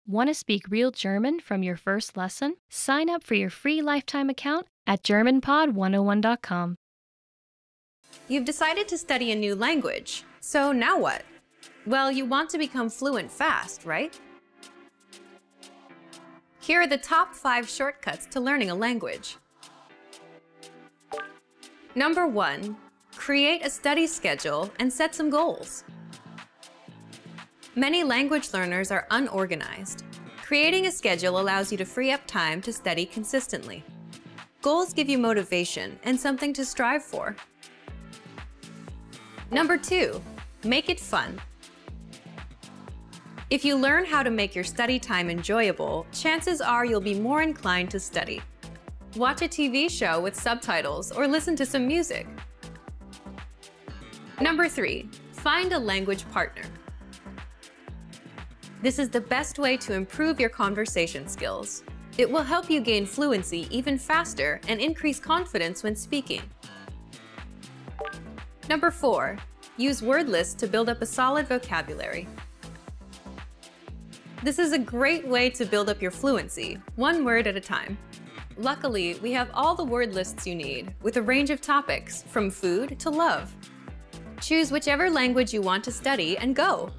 Want to speak real German from your first lesson? Sign up for your free lifetime account at GermanPod101.com. You've decided to study a new language, so now what? Well, you want to become fluent fast, right? Here are the top 5 shortcuts to learning a language. Number 1, create a study schedule and set some goals. Many language learners are unorganized. Creating a schedule allows you to free up time to study consistently. Goals give you motivation and something to strive for. Number 2, make it fun. If you learn how to make your study time enjoyable, chances are you'll be more inclined to study. Watch a TV show with subtitles or listen to some music. Number 3, find a language partner. This is the best way to improve your conversation skills. It will help you gain fluency even faster and increase confidence when speaking. Number 4, use word lists to build up a solid vocabulary. This is a great way to build up your fluency, one word at a time. Luckily, we have all the word lists you need, with a range of topics, from food to love. Choose whichever language you want to study and go!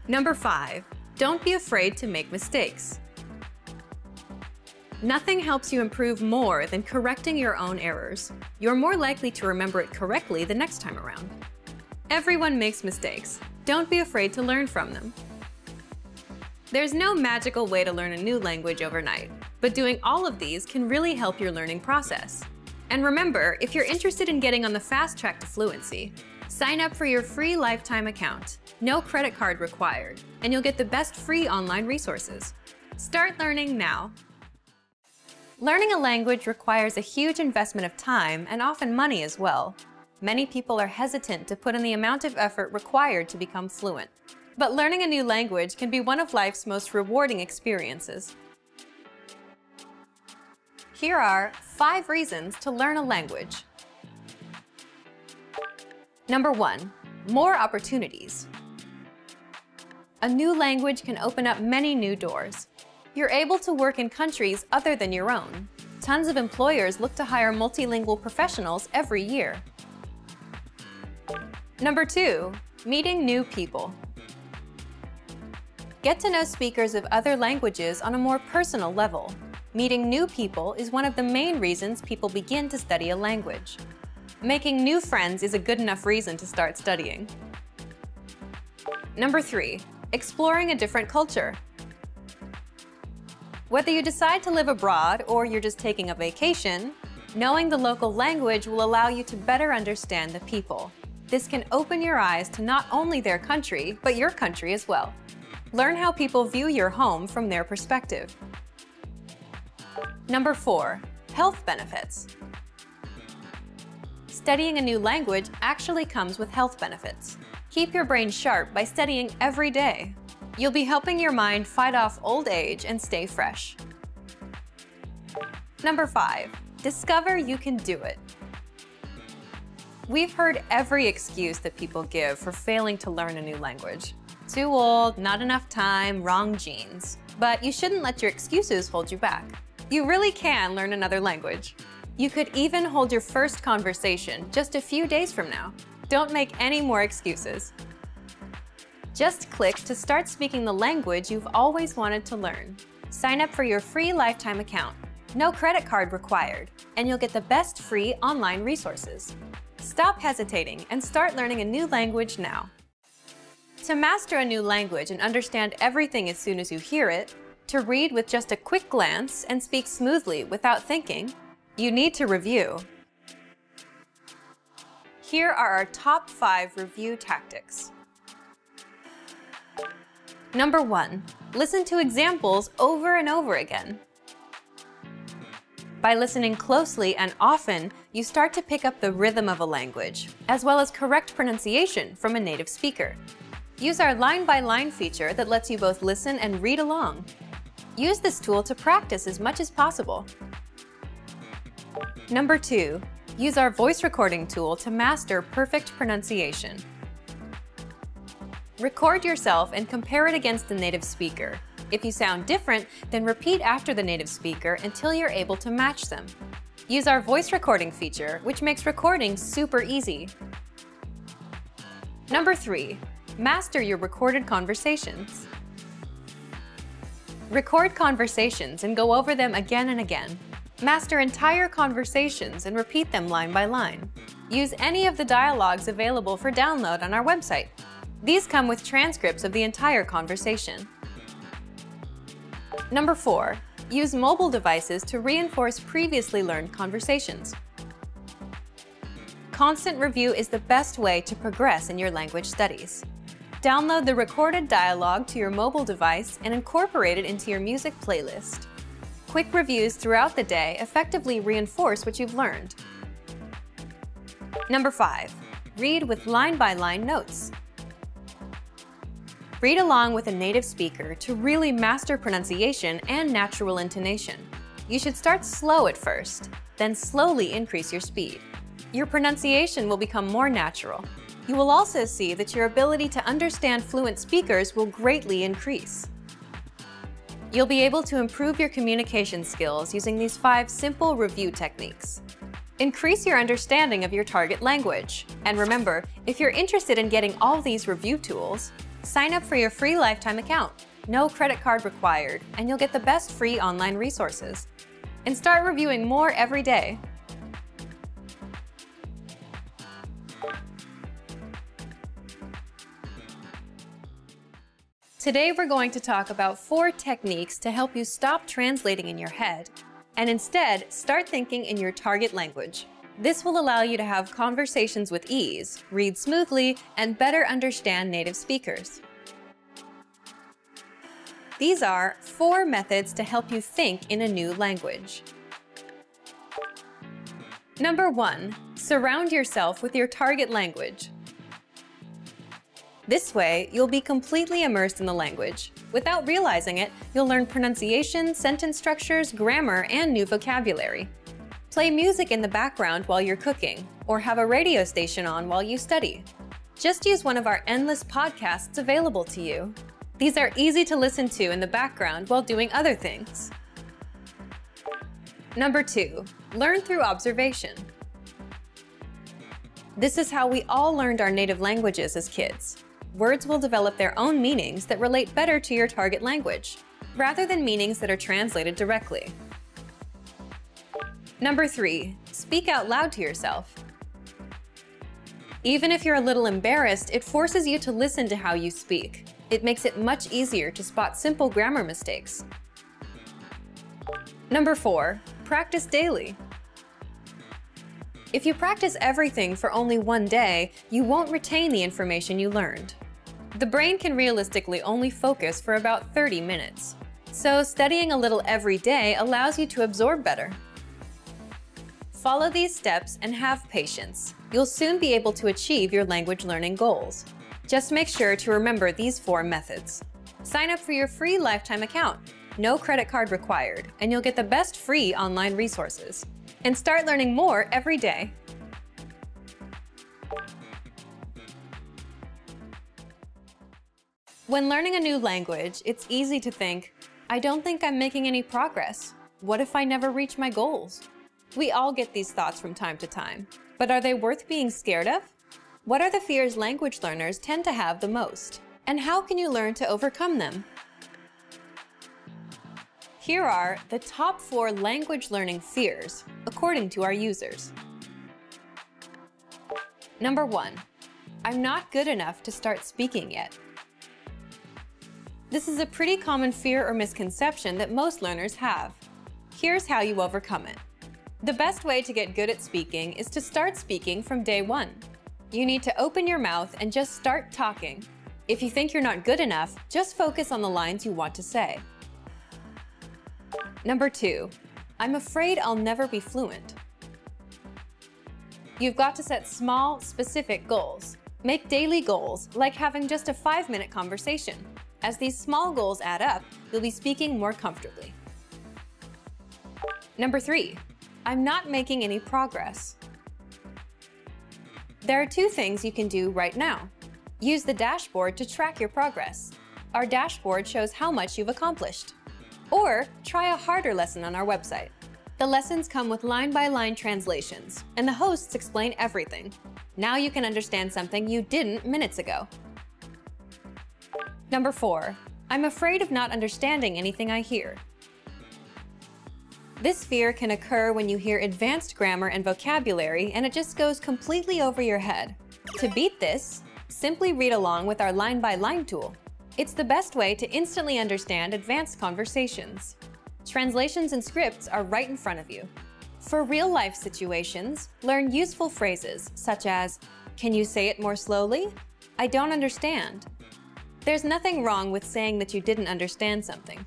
Number 5, don't be afraid to make mistakes. Nothing helps you improve more than correcting your own errors. You're more likely to remember it correctly the next time around. Everyone makes mistakes. Don't be afraid to learn from them. There's no magical way to learn a new language overnight, but doing all of these can really help your learning process. And remember, if you're interested in getting on the fast track to fluency, sign up for your free lifetime account. No credit card required, and you'll get the best free online resources. Start learning now. Learning a language requires a huge investment of time and often money as well. Many people are hesitant to put in the amount of effort required to become fluent. But learning a new language can be one of life's most rewarding experiences. Here are 5 reasons to learn a language. Number 1, more opportunities. A new language can open up many new doors. You're able to work in countries other than your own. Tons of employers look to hire multilingual professionals every year. Number 2, meeting new people. Get to know speakers of other languages on a more personal level. Meeting new people is one of the main reasons people begin to study a language. Making new friends is a good enough reason to start studying. Number 3, exploring a different culture. Whether you decide to live abroad or you're just taking a vacation, knowing the local language will allow you to better understand the people. This can open your eyes to not only their country, but your country as well. Learn how people view your home from their perspective. Number 4, health benefits. Studying a new language actually comes with health benefits. Keep your brain sharp by studying every day. You'll be helping your mind fight off old age and stay fresh. Number 5, discover you can do it. We've heard every excuse that people give for failing to learn a new language. Too old, not enough time, wrong genes. But you shouldn't let your excuses hold you back. You really can learn another language. You could even hold your first conversation just a few days from now. Don't make any more excuses. Just click to start speaking the language you've always wanted to learn. Sign up for your free lifetime account. No credit card required, and you'll get the best free online resources. Stop hesitating and start learning a new language now. To master a new language and understand everything as soon as you hear it, to read with just a quick glance and speak smoothly without thinking, you need to review. Here are our top 5 review tactics. Number 1, listen to examples over and over again. By listening closely and often, you start to pick up the rhythm of a language, as well as correct pronunciation from a native speaker. Use our line-by-line feature that lets you both listen and read along. Use this tool to practice as much as possible. Number 2, use our voice recording tool to master perfect pronunciation. Record yourself and compare it against the native speaker. If you sound different, then repeat after the native speaker until you're able to match them. Use our voice recording feature, which makes recording super easy. Number 3, master your recorded conversations. Record conversations and go over them again and again. Master entire conversations and repeat them line by line. Use any of the dialogues available for download on our website. These come with transcripts of the entire conversation. Number 4, use mobile devices to reinforce previously learned conversations. Constant review is the best way to progress in your language studies. Download the recorded dialogue to your mobile device and incorporate it into your music playlist. Quick reviews throughout the day effectively reinforce what you've learned. Number 5, read with line-by-line notes. Read along with a native speaker to really master pronunciation and natural intonation. You should start slow at first, then slowly increase your speed. Your pronunciation will become more natural. You will also see that your ability to understand fluent speakers will greatly increase. You'll be able to improve your communication skills using these 5 simple review techniques. Increase your understanding of your target language. And remember, if you're interested in getting all these review tools, sign up for your free lifetime account. No credit card required, and you'll get the best free online resources. And start reviewing more every day. Today we're going to talk about 4 techniques to help you stop translating in your head and instead start thinking in your target language. This will allow you to have conversations with ease, read smoothly, and better understand native speakers. These are 4 methods to help you think in a new language. Number 1, surround yourself with your target language. This way, you'll be completely immersed in the language. Without realizing it, you'll learn pronunciation, sentence structures, grammar, and new vocabulary. Play music in the background while you're cooking, or have a radio station on while you study. Just use one of our endless podcasts available to you. These are easy to listen to in the background while doing other things. Number 2, learn through observation. This is how we all learned our native languages as kids. Words will develop their own meanings that relate better to your target language, rather than meanings that are translated directly. Number 3, speak out loud to yourself. Even if you're a little embarrassed, it forces you to listen to how you speak. It makes it much easier to spot simple grammar mistakes. Number 4, practice daily. If you practice everything for only one day, you won't retain the information you learned. The brain can realistically only focus for about 30 minutes. So studying a little every day allows you to absorb better. Follow these steps and have patience. You'll soon be able to achieve your language learning goals. Just make sure to remember these 4 methods. Sign up for your free lifetime account. No credit card required, and you'll get the best free online resources. And start learning more every day. When learning a new language, it's easy to think, I don't think I'm making any progress. What if I never reach my goals? We all get these thoughts from time to time. But are they worth being scared of? What are the fears language learners tend to have the most? And how can you learn to overcome them? Here are the top 4 language learning fears, according to our users. Number 1, I'm not good enough to start speaking yet. This is a pretty common fear or misconception that most learners have. Here's how you overcome it. The best way to get good at speaking is to start speaking from day 1. You need to open your mouth and just start talking. If you think you're not good enough, just focus on the lines you want to say. Number 2, I'm afraid I'll never be fluent. You've got to set small, specific goals. Make daily goals, like having just a 5-minute conversation. As these small goals add up, you'll be speaking more comfortably. Number 3, I'm not making any progress. There are 2 things you can do right now. Use the dashboard to track your progress. Our dashboard shows how much you've accomplished. Or try a harder lesson on our website. The lessons come with line-by-line translations, and the hosts explain everything. Now you can understand something you didn't minutes ago. Number 4. I'm afraid of not understanding anything I hear. This fear can occur when you hear advanced grammar and vocabulary and it just goes completely over your head. To beat this, simply read along with our line-by-line tool. It's the best way to instantly understand advanced conversations. Translations and scripts are right in front of you. For real-life situations, learn useful phrases such as, "Can you say it more slowly? I don't understand." There's nothing wrong with saying that you didn't understand something.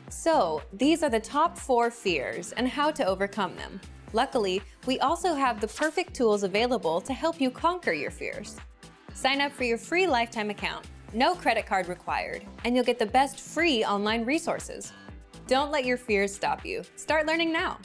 So, these are the top 4 fears and how to overcome them. Luckily, we also have the perfect tools available to help you conquer your fears. Sign up for your free lifetime account, no credit card required, and you'll get the best free online resources. Don't let your fears stop you. Start learning now.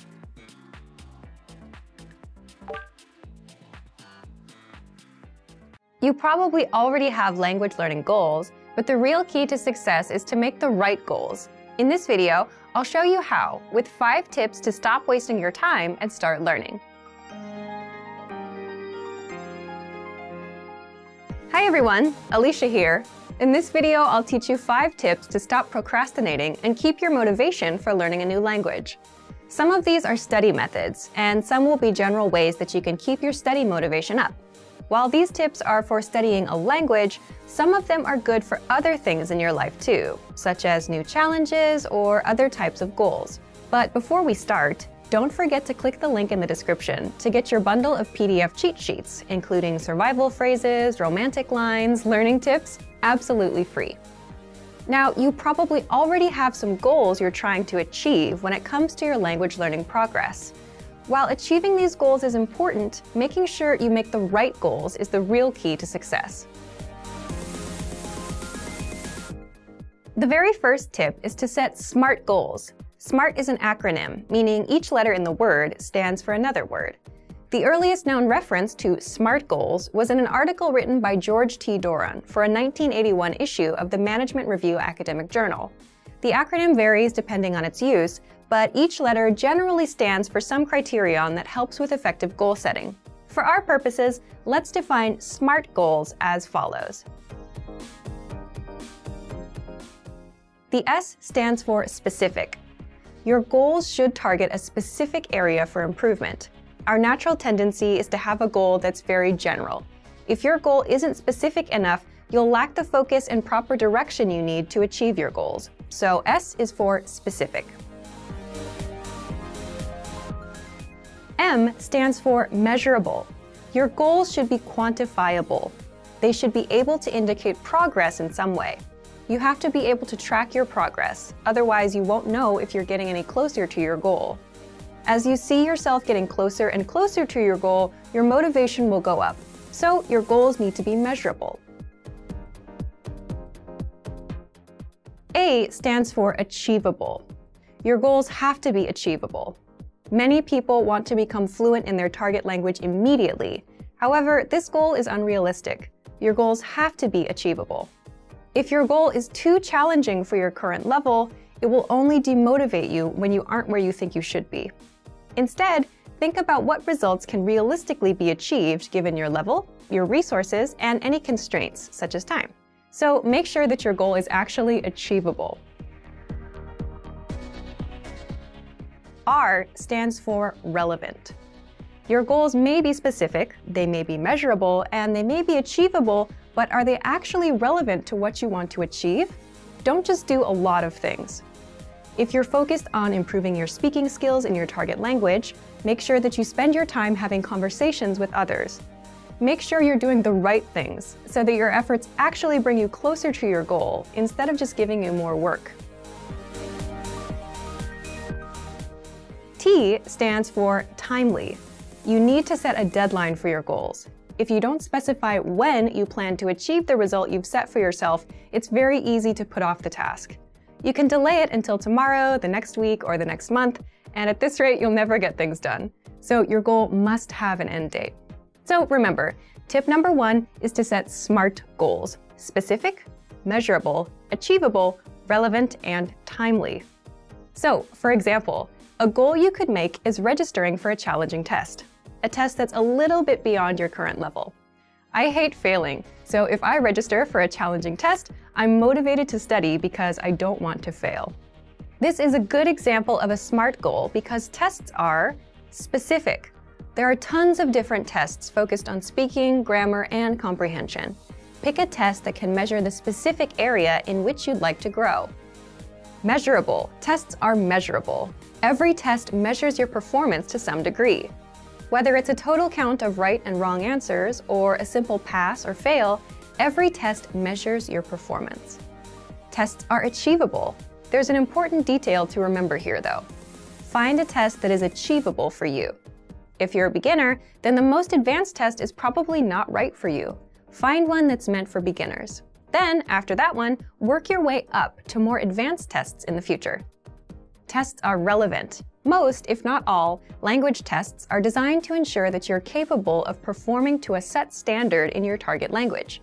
You probably already have language learning goals, but the real key to success is to make the right goals. In this video, I'll show you how, with 5 tips to stop wasting your time and start learning. Hi everyone, Alicia here. In this video, I'll teach you 5 tips to stop procrastinating and keep your motivation for learning a new language. Some of these are study methods, and some will be general ways that you can keep your study motivation up. While these tips are for studying a language, some of them are good for other things in your life too, such as new challenges or other types of goals. But before we start, don't forget to click the link in the description to get your bundle of PDF cheat sheets, including survival phrases, romantic lines, learning tips, absolutely free. Now, you probably already have some goals you're trying to achieve when it comes to your language learning progress. While achieving these goals is important, making sure you make the right goals is the real key to success. The very first tip is to set SMART goals. SMART is an acronym, meaning each letter in the word stands for another word. The earliest known reference to SMART goals was in an article written by George T. Doran for a 1981 issue of the Management Review Academic Journal. The acronym varies depending on its use, but each letter generally stands for some criterion that helps with effective goal setting. For our purposes, let's define SMART goals as follows. The S stands for specific. Your goals should target a specific area for improvement. Our natural tendency is to have a goal that's very general. If your goal isn't specific enough, you'll lack the focus and proper direction you need to achieve your goals. So S is for specific. M stands for measurable. Your goals should be quantifiable. They should be able to indicate progress in some way. You have to be able to track your progress, otherwise you won't know if you're getting any closer to your goal. As you see yourself getting closer and closer to your goal, your motivation will go up. So your goals need to be measurable. A stands for achievable. Your goals have to be achievable. Many people want to become fluent in their target language immediately. However, this goal is unrealistic. Your goals have to be achievable. If your goal is too challenging for your current level, it will only demotivate you when you aren't where you think you should be. Instead, think about what results can realistically be achieved given your level, your resources, and any constraints, such as time. So make sure that your goal is actually achievable. R stands for relevant. Your goals may be specific, they may be measurable, and they may be achievable, but are they actually relevant to what you want to achieve? Don't just do a lot of things. If you're focused on improving your speaking skills in your target language, make sure that you spend your time having conversations with others. Make sure you're doing the right things so that your efforts actually bring you closer to your goal instead of just giving you more work. T stands for timely. You need to set a deadline for your goals. If you don't specify when you plan to achieve the result you've set for yourself, it's very easy to put off the task. You can delay it until tomorrow, the next week, or the next month, and at this rate, you'll never get things done. So your goal must have an end date. So remember, Tip number 1 is to set SMART goals: specific, measurable, achievable, relevant, and timely. So, for example, a goal you could make is registering for a challenging test, a test that's a little bit beyond your current level. I hate failing, so if I register for a challenging test, I'm motivated to study because I don't want to fail. This is a good example of a SMART goal because tests are specific. There are tons of different tests focused on speaking, grammar, and comprehension. Pick a test that can measure the specific area in which you'd like to grow. Measurable. Tests are measurable. Every test measures your performance to some degree. Whether it's a total count of right and wrong answers or a simple pass or fail, every test measures your performance. Tests are achievable. There's an important detail to remember here, though. Find a test that is achievable for you. If you're a beginner, then the most advanced test is probably not right for you. Find one that's meant for beginners. Then, after that one, work your way up to more advanced tests in the future. Tests are relevant. Most, if not all, language tests are designed to ensure that you're capable of performing to a set standard in your target language.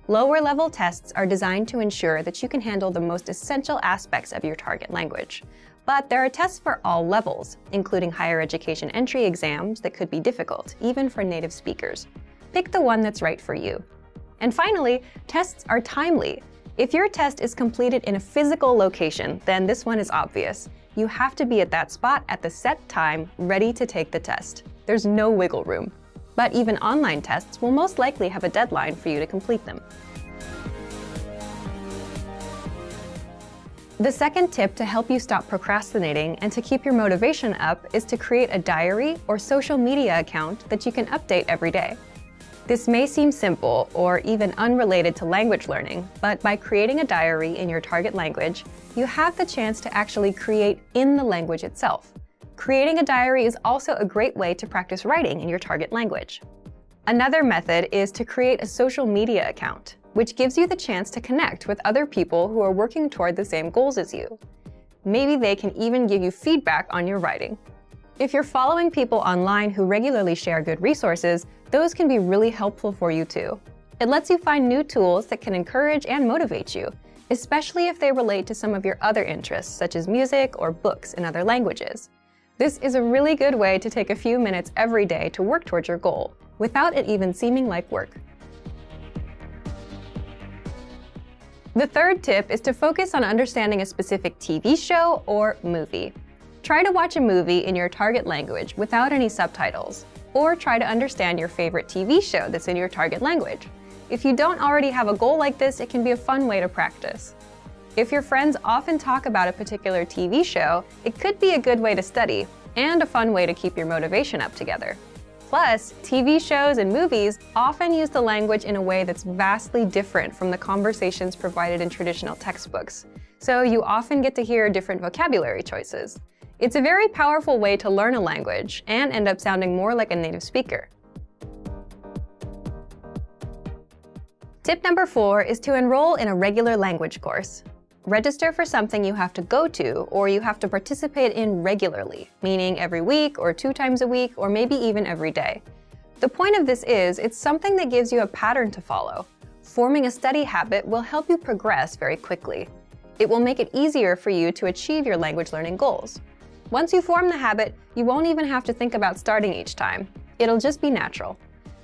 Lower-level tests are designed to ensure that you can handle the most essential aspects of your target language. But there are tests for all levels, including higher education entry exams that could be difficult, even for native speakers. Pick the one that's right for you. And finally, tests are timely. If your test is completed in a physical location, then this one is obvious. You have to be at that spot at the set time, ready to take the test. There's no wiggle room. But even online tests will most likely have a deadline for you to complete them. The second tip to help you stop procrastinating and to keep your motivation up is to create a diary or social media account that you can update every day. This may seem simple or even unrelated to language learning, but by creating a diary in your target language, you have the chance to actually create in the language itself. Creating a diary is also a great way to practice writing in your target language. Another method is to create a social media account, which gives you the chance to connect with other people who are working toward the same goals as you. Maybe they can even give you feedback on your writing. If you're following people online who regularly share good resources, those can be really helpful for you too. It lets you find new tools that can encourage and motivate you, especially if they relate to some of your other interests, such as music or books in other languages. This is a really good way to take a few minutes every day to work towards your goal, without it even seeming like work. The third tip is to focus on understanding a specific TV show or movie. Try to watch a movie in your target language without any subtitles, or try to understand your favorite TV show that's in your target language. If you don't already have a goal like this, it can be a fun way to practice. If your friends often talk about a particular TV show, it could be a good way to study, and a fun way to keep your motivation up together. Plus, TV shows and movies often use the language in a way that's vastly different from the conversations provided in traditional textbooks, so you often get to hear different vocabulary choices. It's a very powerful way to learn a language and end up sounding more like a native speaker. Tip number 4 is to enroll in a regular language course. Register for something you have to go to or you have to participate in regularly, meaning every week or 2 times a week or maybe even every day. The point of this is it's something that gives you a pattern to follow. Forming a study habit will help you progress very quickly. It will make it easier for you to achieve your language learning goals. Once you form the habit, you won't even have to think about starting each time. It'll just be natural.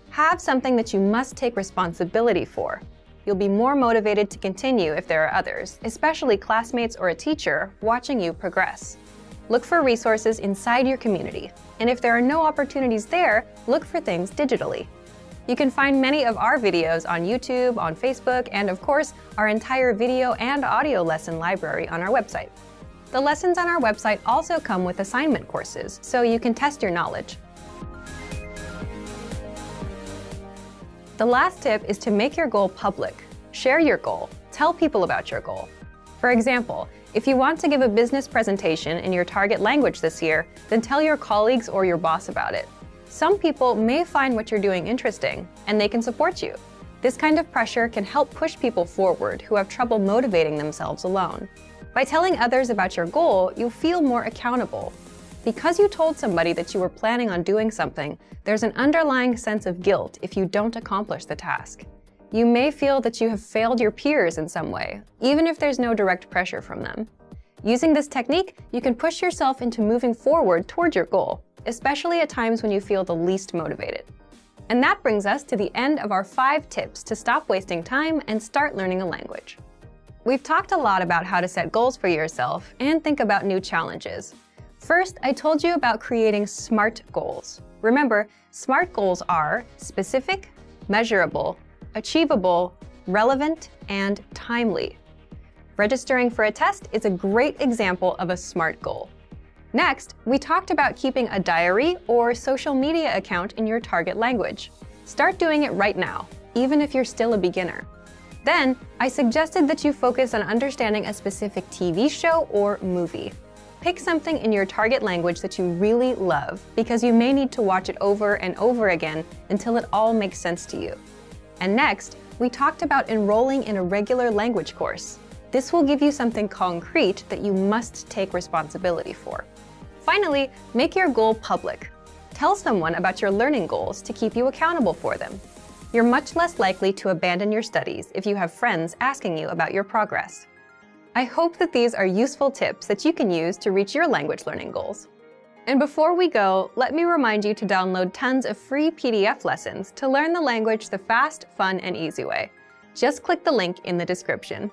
Have something that you must take responsibility for. You'll be more motivated to continue if there are others, especially classmates or a teacher, watching you progress. Look for resources inside your community, and if there are no opportunities there, look for things digitally. You can find many of our videos on YouTube, on Facebook, and of course, our entire video and audio lesson library on our website. The lessons on our website also come with assignment courses, so you can test your knowledge. The last tip is to make your goal public. Share your goal. Tell people about your goal. For example, if you want to give a business presentation in your target language this year, then tell your colleagues or your boss about it. Some people may find what you're doing interesting, and they can support you. This kind of pressure can help push people forward who have trouble motivating themselves alone. By telling others about your goal, you'll feel more accountable. Because you told somebody that you were planning on doing something, there's an underlying sense of guilt if you don't accomplish the task. You may feel that you have failed your peers in some way, even if there's no direct pressure from them. Using this technique, you can push yourself into moving forward toward your goal, especially at times when you feel the least motivated. And that brings us to the end of our 5 tips to stop wasting time and start learning a language. We've talked a lot about how to set goals for yourself and think about new challenges. First, I told you about creating SMART goals. Remember, SMART goals are specific, measurable, achievable, relevant, and timely. Registering for a test is a great example of a SMART goal. Next, we talked about keeping a diary or social media account in your target language. Start doing it right now, even if you're still a beginner. Then, I suggested that you focus on understanding a specific TV show or movie. Pick something in your target language that you really love, because you may need to watch it over and over again until it all makes sense to you. And next, we talked about enrolling in a regular language course. This will give you something concrete that you must take responsibility for. Finally, make your goal public. Tell someone about your learning goals to keep you accountable for them. You're much less likely to abandon your studies if you have friends asking you about your progress. I hope that these are useful tips that you can use to reach your language learning goals. And before we go, let me remind you to download tons of free PDF lessons to learn the language the fast, fun, and easy way. Just click the link in the description.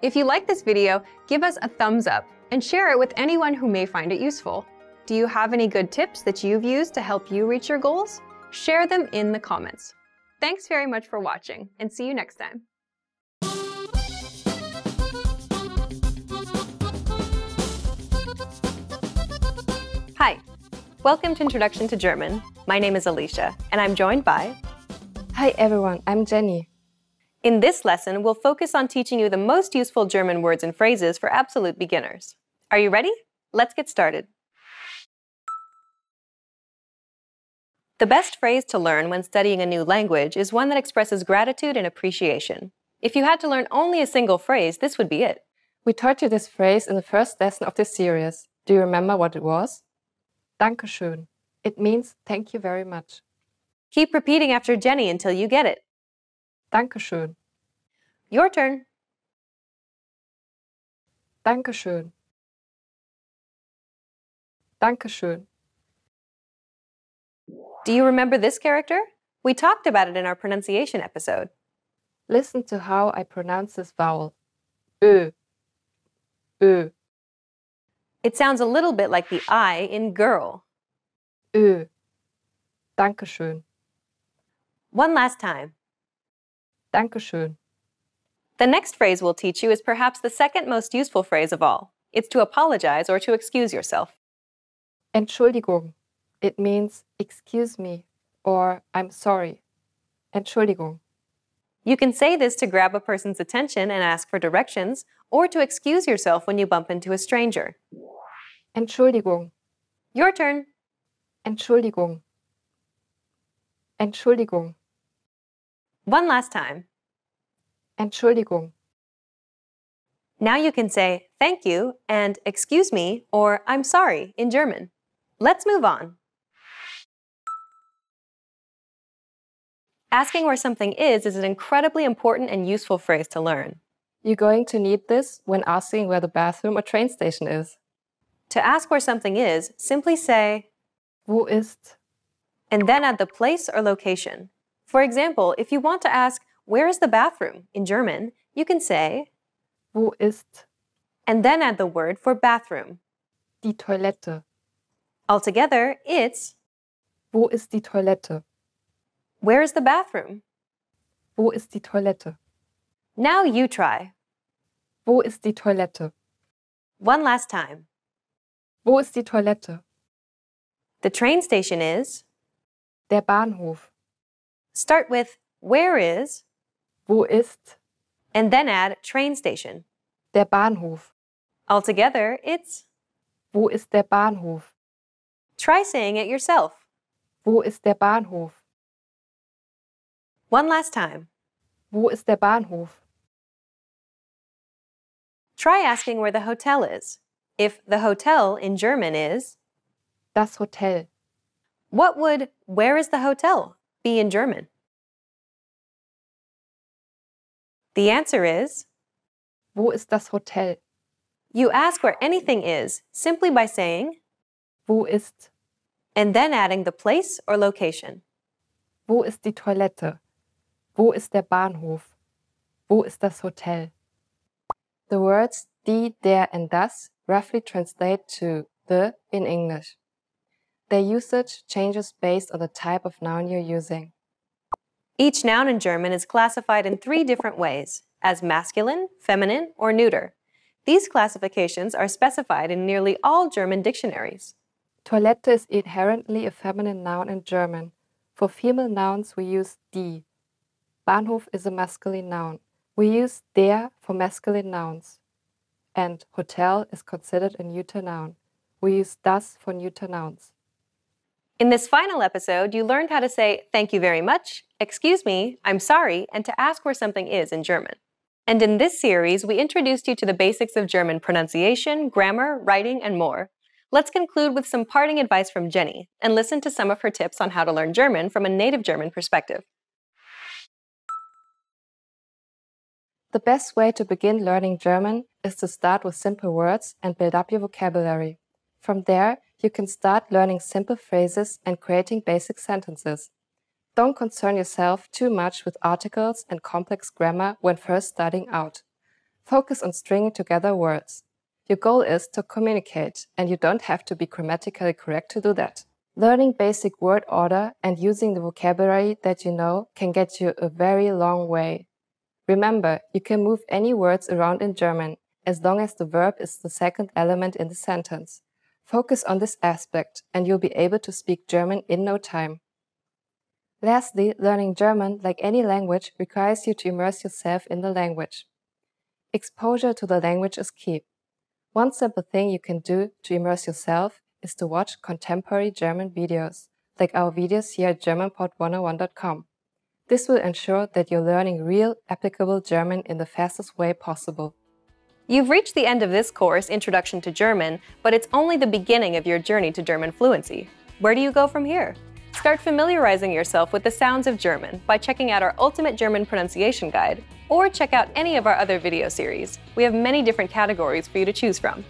If you like this video, give us a thumbs up and share it with anyone who may find it useful. Do you have any good tips that you've used to help you reach your goals? Share them in the comments. Thanks very much for watching, and see you next time. Hi, welcome to Introduction to German. My name is Alicia, and I'm joined by... Hi everyone, I'm Jenny. In this lesson, we'll focus on teaching you the most useful German words and phrases for absolute beginners. Are you ready? Let's get started. The best phrase to learn when studying a new language is one that expresses gratitude and appreciation. If you had to learn only a single phrase, this would be it. We taught you this phrase in the first lesson of this series. Do you remember what it was? Dankeschön. It means thank you very much. Keep repeating after Jenny until you get it. Dankeschön. Your turn. Dankeschön. Dankeschön. Do you remember this character? We talked about it in our pronunciation episode. Listen to how I pronounce this vowel. Ö. Ö. It sounds a little bit like the I in girl. Ö. Dankeschön. One last time. Dankeschön. The next phrase we'll teach you is perhaps the second most useful phrase of all. It's to apologize or to excuse yourself. Entschuldigung. It means excuse me or I'm sorry. Entschuldigung. You can say this to grab a person's attention and ask for directions, or to excuse yourself when you bump into a stranger. Entschuldigung. Your turn. Entschuldigung. Entschuldigung. One last time. Entschuldigung. Now you can say thank you and excuse me or I'm sorry in German. Let's move on. Asking where something is an incredibly important and useful phrase to learn. You're going to need this when asking where the bathroom or train station is. To ask where something is, simply say, Wo ist? And then add the place or location. For example, if you want to ask, where is the bathroom in German, you can say, Wo ist? And then add the word for bathroom. Die Toilette. Altogether, it's, Wo ist die Toilette? Where is the bathroom? Wo ist die Toilette? Now you try. Wo ist die Toilette? One last time. Wo ist die Toilette? The train station is, Der Bahnhof. Start with where is, Wo ist? And then add train station. Der Bahnhof. Altogether, it's, Wo ist der Bahnhof? Try saying it yourself. Wo ist der Bahnhof? One last time. Wo ist der Bahnhof? Try asking where the hotel is. If the hotel in German is, Das Hotel. What would "Where is the hotel" be in German? The answer is, Wo ist das Hotel? you ask where anything is simply by saying, Wo ist? and then adding the place or location. Wo ist die Toilette? Wo ist der Bahnhof? Wo ist das Hotel? The words die, der, and das roughly translate to the in English. Their usage changes based on the type of noun you're using. Each noun in German is classified in 3 different ways, as masculine, feminine, or neuter. These classifications are specified in nearly all German dictionaries. Toilette is inherently a feminine noun in German. For female nouns, we use die. Bahnhof is a masculine noun. We use der for masculine nouns. And hotel is considered a neuter noun. We use das for neuter nouns. In this final episode, you learned how to say "thank you very much," "excuse me," "I'm sorry," and to ask where something is in German. And in this series, we introduced you to the basics of German pronunciation, grammar, writing, and more. Let's conclude with some parting advice from Jenny and listen to some of her tips on how to learn German from a native German perspective. The best way to begin learning German is to start with simple words and build up your vocabulary. From there, you can start learning simple phrases and creating basic sentences. Don't concern yourself too much with articles and complex grammar when first starting out. Focus on stringing together words. Your goal is to communicate, and you don't have to be grammatically correct to do that. Learning basic word order and using the vocabulary that you know can get you a very long way. Remember, you can move any words around in German, as long as the verb is the second element in the sentence. Focus on this aspect, and you'll be able to speak German in no time. Lastly, learning German, like any language, requires you to immerse yourself in the language. Exposure to the language is key. One simple thing you can do to immerse yourself is to watch contemporary German videos, like our videos here at GermanPod101.com. This will ensure that you're learning real, applicable German in the fastest way possible. You've reached the end of this course, Introduction to German, but it's only the beginning of your journey to German fluency. Where do you go from here? Start familiarizing yourself with the sounds of German by checking out our Ultimate German Pronunciation Guide, or check out any of our other video series. We have many different categories for you to choose from.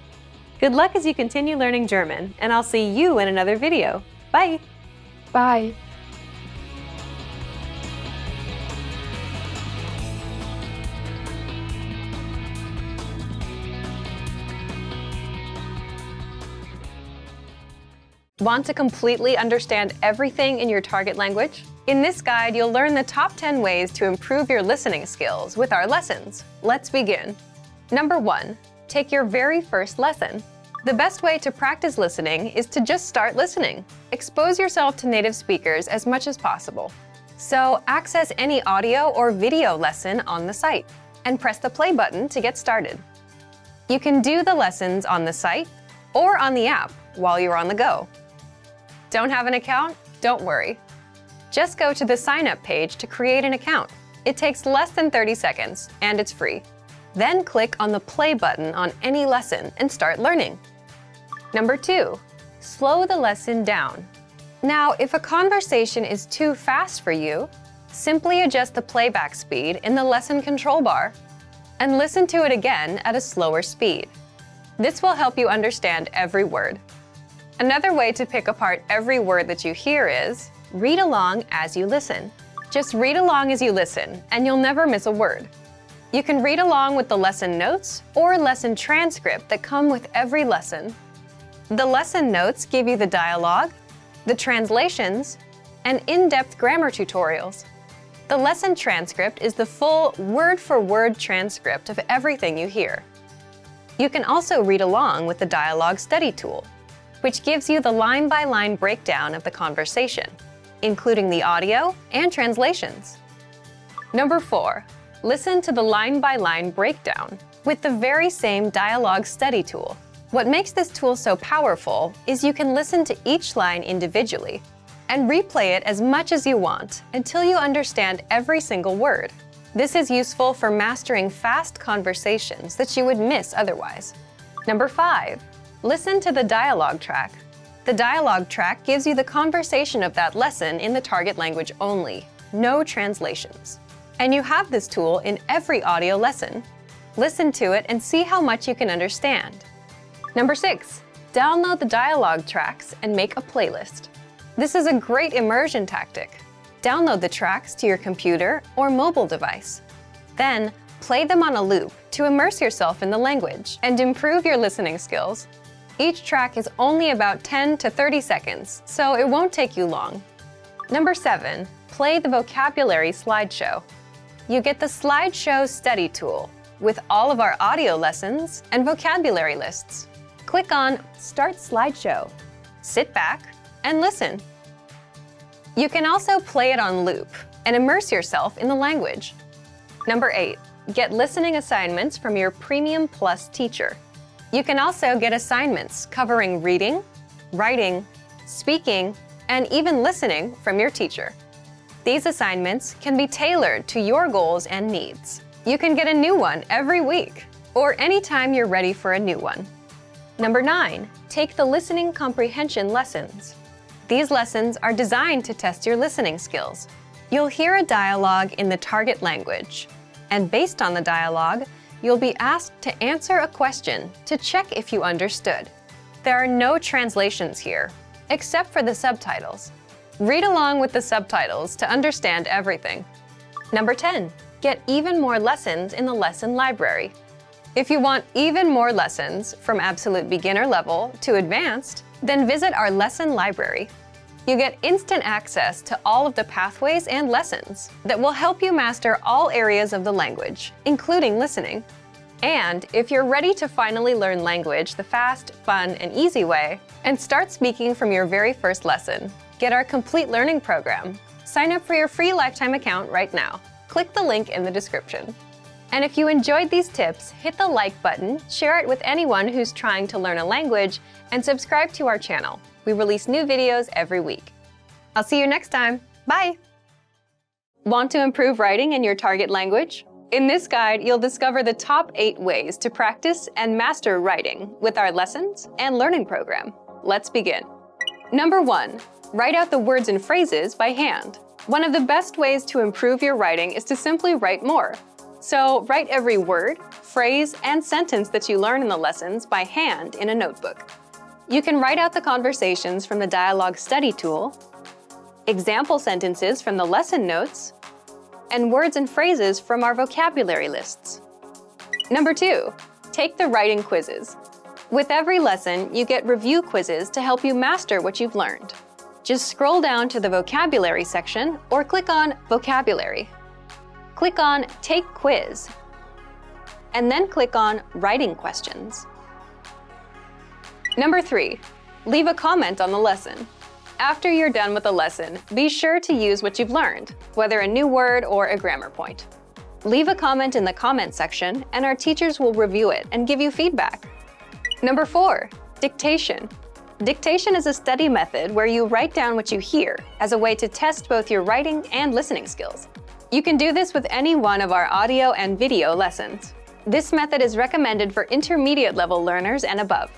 Good luck as you continue learning German, and I'll see you in another video. Bye! Bye! Want to completely understand everything in your target language? In this guide, you'll learn the top 10 ways to improve your listening skills with our lessons. Let's begin. Number 1. Take your very first lesson. The best way to practice listening is to just start listening. Expose yourself to native speakers as much as possible. So access any audio or video lesson on the site and press the play button to get started. You can do the lessons on the site or on the app while you're on the go. Don't have an account? Don't worry. Just go to the sign up page to create an account. It takes less than 30 seconds and it's free. Then click on the play button on any lesson and start learning. Number 2, slow the lesson down. Now, if a conversation is too fast for you, simply adjust the playback speed in the lesson control bar and listen to it again at a slower speed. This will help you understand every word. Another way to pick apart every word that you hear is read along as you listen. Just read along as you listen, and you'll never miss a word. You can read along with the lesson notes or lesson transcript that come with every lesson. The lesson notes give you the dialogue, the translations, and in-depth grammar tutorials. The lesson transcript is the full word-for-word transcript of everything you hear. You can also read along with the dialogue study tool, which gives you the line-by-line breakdown of the conversation, including the audio and translations. Number 4, listen to the line-by-line breakdown with the very same dialogue study tool. What makes this tool so powerful is you can listen to each line individually and replay it as much as you want until you understand every single word. This is useful for mastering fast conversations that you would miss otherwise. Number 5, listen to the dialogue track. The dialogue track gives you the conversation of that lesson in the target language only, no translations. And you have this tool in every audio lesson. Listen to it and see how much you can understand. Number 6, download the dialogue tracks and make a playlist. This is a great immersion tactic. Download the tracks to your computer or mobile device. Then, play them on a loop to immerse yourself in the language and improve your listening skills. Each track is only about 10 to 30 seconds, so it won't take you long. Number 7, play the vocabulary slideshow. You get the slideshow study tool with all of our audio lessons and vocabulary lists. Click on Start Slideshow. Sit back and listen. You can also play it on loop and immerse yourself in the language. Number 8, get listening assignments from your Premium Plus teacher. You can also get assignments covering reading, writing, speaking, and even listening from your teacher. These assignments can be tailored to your goals and needs. You can get a new one every week, or anytime you're ready for a new one. Number 9, take the listening comprehension lessons. These lessons are designed to test your listening skills. You'll hear a dialogue in the target language, and based on the dialogue, you'll be asked to answer a question to check if you understood. There are no translations here, except for the subtitles. Read along with the subtitles to understand everything. Number 10, get even more lessons in the lesson library. If you want even more lessons from absolute beginner level to advanced, then visit our lesson library. You get instant access to all of the pathways and lessons that will help you master all areas of the language, including listening. And if you're ready to finally learn language the fast, fun, and easy way, and start speaking from your very first lesson, get our complete learning program. Sign up for your free lifetime account right now. Click the link in the description. And if you enjoyed these tips, hit the like button, share it with anyone who's trying to learn a language, and subscribe to our channel. We release new videos every week. I'll see you next time. Bye! Want to improve writing in your target language? In this guide, you'll discover the top 8 ways to practice and master writing with our lessons and learning program. Let's begin. Number 1, write out the words and phrases by hand. One of the best ways to improve your writing is to simply write more. So write every word, phrase, and sentence that you learn in the lessons by hand in a notebook. You can write out the conversations from the dialogue study tool, example sentences from the lesson notes, and words and phrases from our vocabulary lists. Number 2, take the writing quizzes. With every lesson, you get review quizzes to help you master what you've learned. Just scroll down to the vocabulary section or click on Vocabulary. Click on Take Quiz, and then click on Writing Questions. Number 3, leave a comment on the lesson. After you're done with the lesson, be sure to use what you've learned, whether a new word or a grammar point. Leave a comment in the comment section, and our teachers will review it and give you feedback. Number 4, dictation. Dictation is a study method where you write down what you hear as a way to test both your writing and listening skills. You can do this with any one of our audio and video lessons. This method is recommended for intermediate level learners and above.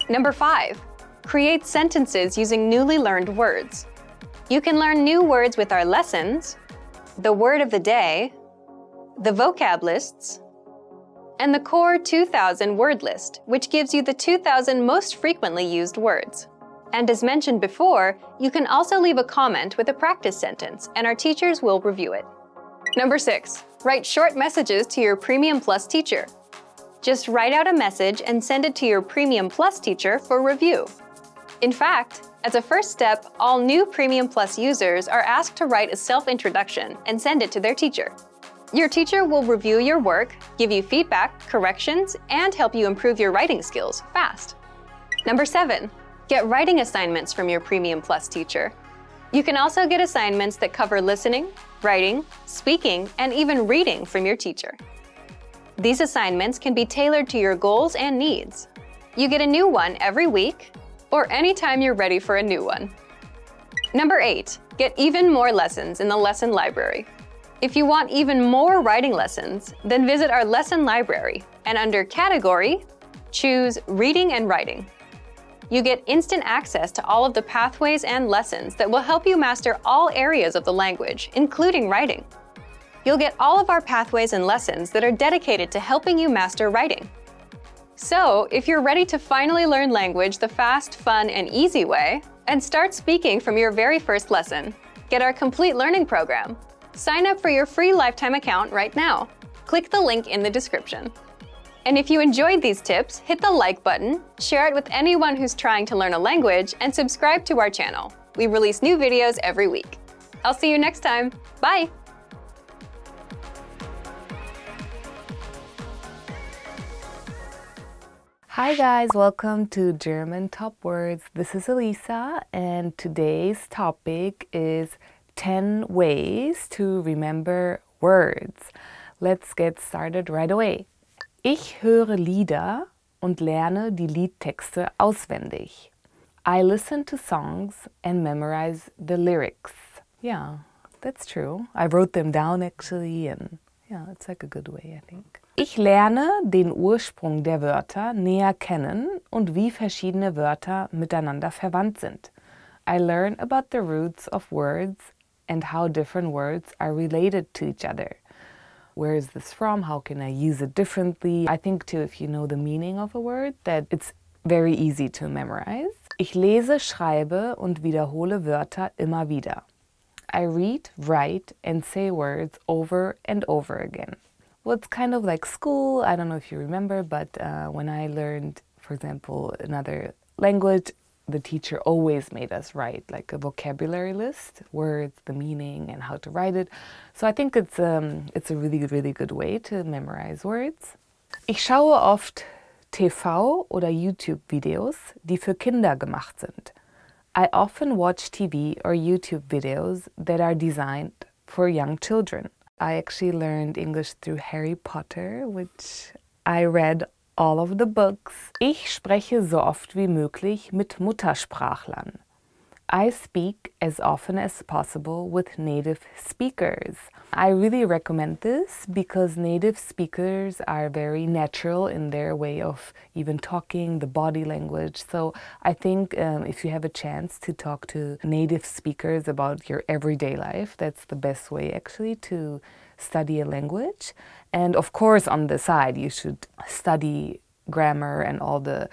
Number 5, create sentences using newly learned words. You can learn new words with our lessons, the word of the day, the vocab lists, and the core 2000 word list, which gives you the 2000 most frequently used words. And as mentioned before, you can also leave a comment with a practice sentence, and our teachers will review it. Number 6, write short messages to your Premium Plus teacher. Just write out a message and send it to your Premium Plus teacher for review. In fact, as a first step, all new Premium Plus users are asked to write a self-introduction and send it to their teacher. Your teacher will review your work, give you feedback, corrections, and help you improve your writing skills fast. Number 7, get writing assignments from your Premium Plus teacher. You can also get assignments that cover listening, writing, speaking, and even reading from your teacher. These assignments can be tailored to your goals and needs. You get a new one every week, or anytime you're ready for a new one. Number 8, get even more lessons in the lesson library. If you want even more writing lessons, then visit our lesson library, and under Category, choose Reading and Writing. You get instant access to all of the pathways and lessons that will help you master all areas of the language, including writing. You'll get all of our pathways and lessons that are dedicated to helping you master writing. So, if you're ready to finally learn language the fast, fun, and easy way, and start speaking from your very first lesson, get our complete learning program. Sign up for your free lifetime account right now. Click the link in the description. And if you enjoyed these tips, hit the like button, share it with anyone who's trying to learn a language, and subscribe to our channel. We release new videos every week. I'll see you next time. Bye! Hi guys, welcome to German Top Words. This is Elisa, and today's topic is 10 ways to remember words. Let's get started right away. Ich höre Lieder und lerne die Liedtexte auswendig. I listen to songs and memorize the lyrics. Yeah, that's true. I wrote them down actually, and yeah, it's like a good way, I think. Ich lerne den Ursprung der Wörter näher kennen und wie verschiedene Wörter miteinander verwandt sind. I learn about the roots of words and how different words are related to each other. Where is this from? How can I use it differently? I think too, if you know the meaning of a word, that it's very easy to memorize. Ich lese, schreibe und wiederhole Wörter immer wieder. I read, write and say words over and over again. Well, it's kind of like school. I don't know if you remember, but when I learned, for example, another language, the teacher always made us write like a vocabulary list, words, the meaning, and how to write it. So I think it's a really, really good way to memorize words. Ich schaue oft TV oder YouTube-Videos, die für Kinder gemacht sind. I often watch TV or YouTube videos that are designed for young children. I actually learned English through Harry Potter, which I read all of the books. Ich spreche so oft wie möglich mit Muttersprachlern. I speak as often as possible with native speakers. I really recommend this because native speakers are very natural in their way of even talking, the body language. So I think if you have a chance to talk to native speakers about your everyday life, that's the best way actually to study a language. And of course on the side you should study grammar and all the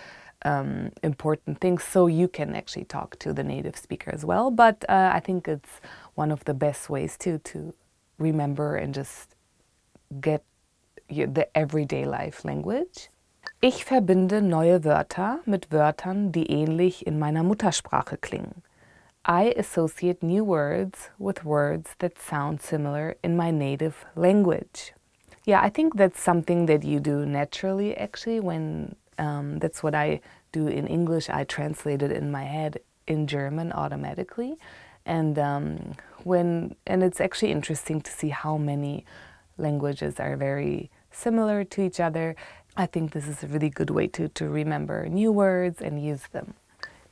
important things so you can actually talk to the native speaker as well. But I think it's one of the best ways to remember and just get the everyday life language. Ich verbinde neue Wörter mit Wörtern, die ähnlich in meiner Muttersprache klingen. I associate new words with words that sound similar in my native language. Yeah, I think that's something that you do naturally actually when that's what I do in English. I translate it in my head in German automatically. And it's actually interesting to see how many languages are very similar to each other. I think this is a really good way to remember new words and use them.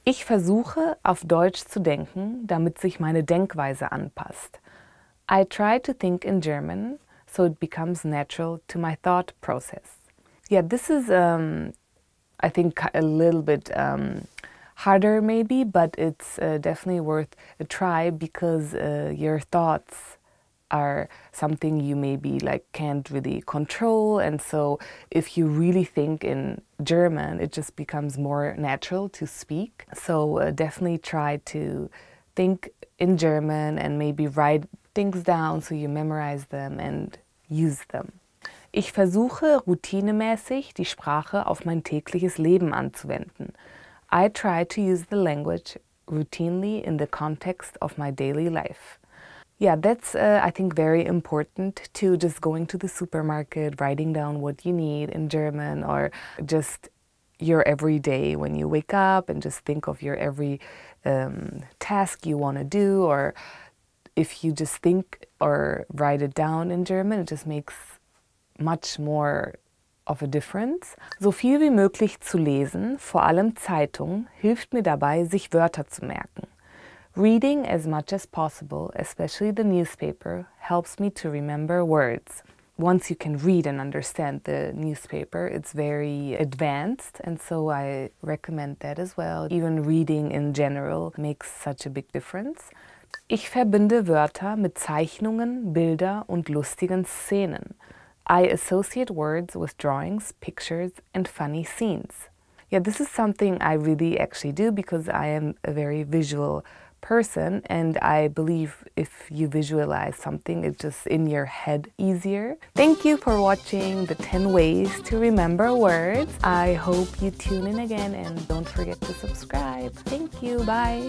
Ich versuche, auf Deutsch zu denken, damit sich meine Denkweise anpasst. I try to think in German, so it becomes natural to my thought process. Yeah, this is, I think, a little bit harder maybe, but it's definitely worth a try because your thoughts are something you maybe can't really control, and so if you really think in German, it just becomes more natural to speak. So definitely try to think in German and maybe write things down so you memorize them and use them. Ich versuche routinemäßig die Sprache auf mein tägliches Leben anzuwenden. I try to use the language routinely in the context of my daily life. Yeah, that's I think very important to just going to the supermarket, writing down what you need in German, or just your everyday when you wake up and just think of your every task you want to do, or if you just think or write it down in German, it just makes much more of a difference. So viel wie möglich zu lesen, vor allem Zeitung, hilft mir dabei, sich Wörter zu merken. Reading as much as possible, especially the newspaper, helps me to remember words. once you can read and understand the newspaper, it's very advanced, and so I recommend that as well. Even reading in general makes such a big difference. Ich verbinde Wörter mit Zeichnungen, Bilder und lustigen Szenen. I associate words with drawings, pictures, and funny scenes. Yeah, this is something I really actually do because I am a very visual person, and I believe if you visualize something, it's just in your head easier. Thank you for watching the 10 ways to remember words. I hope you tune in again and don't forget to subscribe. Thank you. Bye.